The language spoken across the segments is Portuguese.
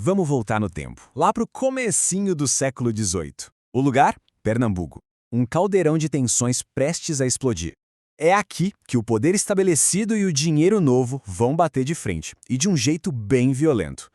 Vamos voltar no tempo, lá para o comecinho do século XVIII. O lugar? Pernambuco. Um caldeirão de tensões prestes a explodir. É aqui que o poder estabelecido e o dinheiro novo vão bater de frente, e de um jeito bem violento.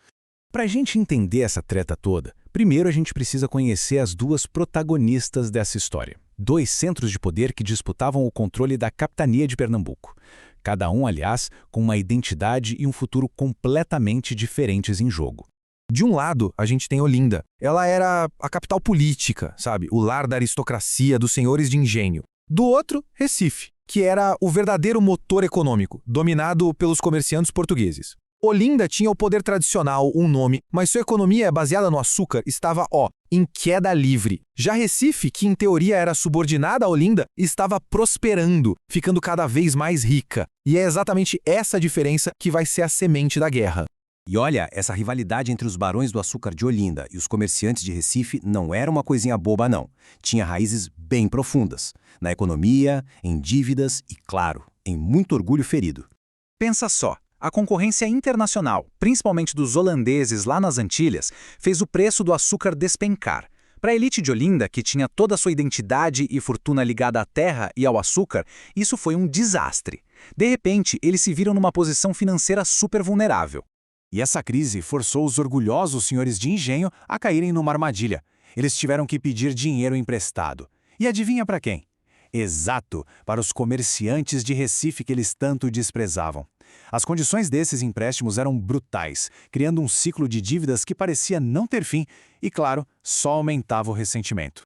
Para a gente entender essa treta toda, primeiro a gente precisa conhecer as duas protagonistas dessa história. Dois centros de poder que disputavam o controle da capitania de Pernambuco. Cada um, aliás, com uma identidade e um futuro completamente diferentes em jogo. De um lado, a gente tem Olinda. Ela era a capital política, sabe? O lar da aristocracia, dos senhores de engenho. Do outro, Recife, que era o verdadeiro motor econômico, dominado pelos comerciantes portugueses. Olinda tinha o poder tradicional, um nome, mas sua economia baseada no açúcar estava, em queda livre. Já Recife, que em teoria era subordinada a Olinda, estava prosperando, ficando cada vez mais rica. E é exatamente essa diferença que vai ser a semente da guerra. E olha, essa rivalidade entre os barões do açúcar de Olinda e os comerciantes de Recife não era uma coisinha boba, não. Tinha raízes bem profundas. Na economia, em dívidas e, claro, em muito orgulho ferido. Pensa só. A concorrência internacional, principalmente dos holandeses lá nas Antilhas, fez o preço do açúcar despencar. Para a elite de Olinda, que tinha toda a sua identidade e fortuna ligada à terra e ao açúcar, isso foi um desastre. De repente, eles se viram numa posição financeira super vulnerável. E essa crise forçou os orgulhosos senhores de engenho a caírem numa armadilha. Eles tiveram que pedir dinheiro emprestado. E adivinha para quem? Exato, para os comerciantes de Recife que eles tanto desprezavam. As condições desses empréstimos eram brutais, criando um ciclo de dívidas que parecia não ter fim e, claro, só aumentava o ressentimento.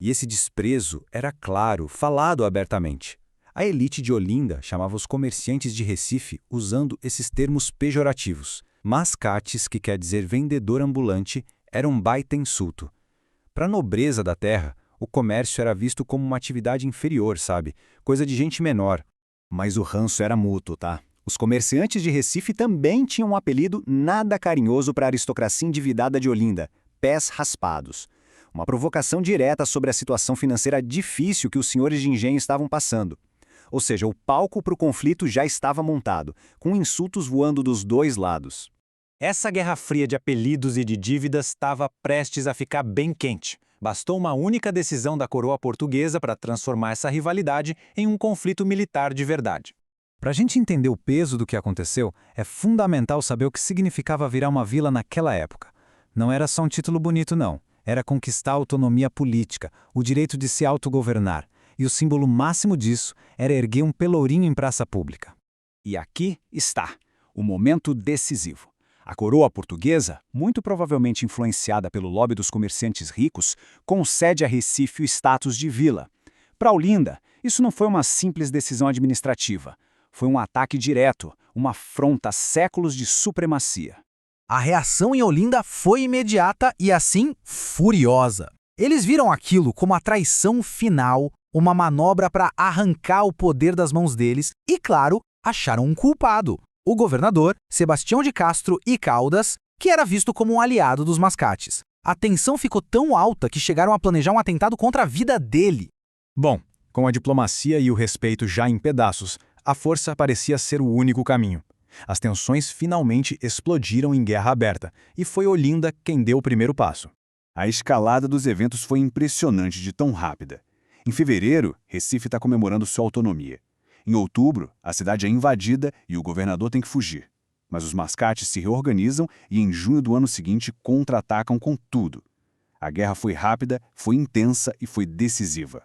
E esse desprezo era claro, falado abertamente. A elite de Olinda chamava os comerciantes de Recife usando esses termos pejorativos. Mascates, que quer dizer vendedor ambulante, era um baita insulto. Para a nobreza da terra, o comércio era visto como uma atividade inferior, sabe? Coisa de gente menor. Mas o ranço era mútuo, tá? Os comerciantes de Recife também tinham um apelido nada carinhoso para a aristocracia endividada de Olinda, pés raspados. Uma provocação direta sobre a situação financeira difícil que os senhores de engenho estavam passando. Ou seja, o palco para o conflito já estava montado, com insultos voando dos dois lados. Essa guerra fria de apelidos e de dívidas estava prestes a ficar bem quente. Bastou uma única decisão da coroa portuguesa para transformar essa rivalidade em um conflito militar de verdade. Para a gente entender o peso do que aconteceu, é fundamental saber o que significava virar uma vila naquela época. Não era só um título bonito, não. Era conquistar a autonomia política, o direito de se autogovernar. E o símbolo máximo disso era erguer um pelourinho em praça pública. E aqui está, o momento decisivo. A coroa portuguesa, muito provavelmente influenciada pelo lobby dos comerciantes ricos, concede a Recife o status de vila. Para Olinda, isso não foi uma simples decisão administrativa. Foi um ataque direto, uma afronta a séculos de supremacia. A reação em Olinda foi imediata e, assim, furiosa. Eles viram aquilo como a traição final, uma manobra para arrancar o poder das mãos deles e, claro, acharam um culpado. O governador, Sebastião de Castro e Caldas, que era visto como um aliado dos mascates. A tensão ficou tão alta que chegaram a planejar um atentado contra a vida dele. Bom, com a diplomacia e o respeito já em pedaços, a força parecia ser o único caminho. As tensões finalmente explodiram em guerra aberta, e foi Olinda quem deu o primeiro passo. A escalada dos eventos foi impressionante de tão rápida. Em fevereiro, Recife está comemorando sua autonomia. Em outubro, a cidade é invadida e o governador tem que fugir. Mas os mascates se reorganizam e em junho do ano seguinte contra-atacam com tudo. A guerra foi rápida, foi intensa e foi decisiva.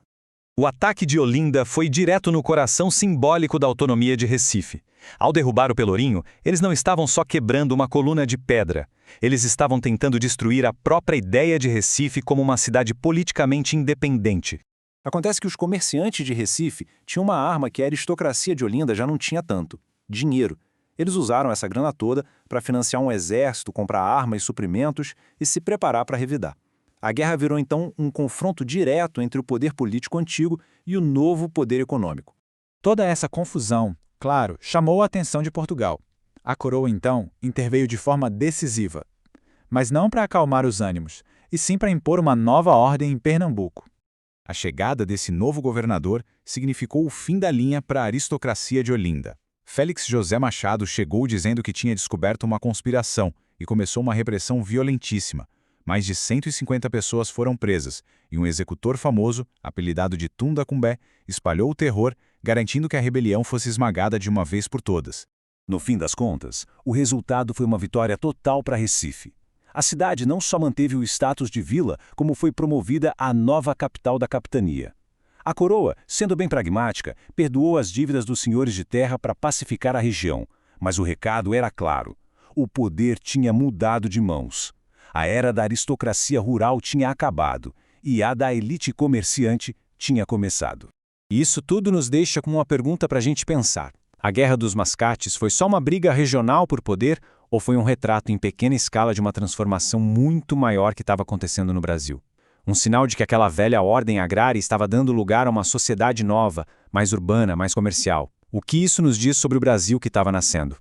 O ataque de Olinda foi direto no coração simbólico da autonomia de Recife. Ao derrubar o Pelourinho, eles não estavam só quebrando uma coluna de pedra. Eles estavam tentando destruir a própria ideia de Recife como uma cidade politicamente independente. Acontece que os comerciantes de Recife tinham uma arma que a aristocracia de Olinda já não tinha tanto: dinheiro. Eles usaram essa grana toda para financiar um exército, comprar armas e suprimentos e se preparar para revidar. A guerra virou então um confronto direto entre o poder político antigo e o novo poder econômico. Toda essa confusão, claro, chamou a atenção de Portugal. A coroa, então, interveio de forma decisiva. Mas não para acalmar os ânimos, e sim para impor uma nova ordem em Pernambuco. A chegada desse novo governador significou o fim da linha para a aristocracia de Olinda. Félix José Machado chegou dizendo que tinha descoberto uma conspiração e começou uma repressão violentíssima. Mais de 150 pessoas foram presas, e um executor famoso, apelidado de Tunda Kumbé, espalhou o terror, garantindo que a rebelião fosse esmagada de uma vez por todas. No fim das contas, o resultado foi uma vitória total para Recife. A cidade não só manteve o status de vila, como foi promovida à nova capital da capitania. A coroa, sendo bem pragmática, perdoou as dívidas dos senhores de terra para pacificar a região, mas o recado era claro: o poder tinha mudado de mãos. A era da aristocracia rural tinha acabado e a da elite comerciante tinha começado. E isso tudo nos deixa com uma pergunta para a gente pensar. A Guerra dos Mascates foi só uma briga regional por poder ou foi um retrato em pequena escala de uma transformação muito maior que estava acontecendo no Brasil? Um sinal de que aquela velha ordem agrária estava dando lugar a uma sociedade nova, mais urbana, mais comercial. O que isso nos diz sobre o Brasil que estava nascendo?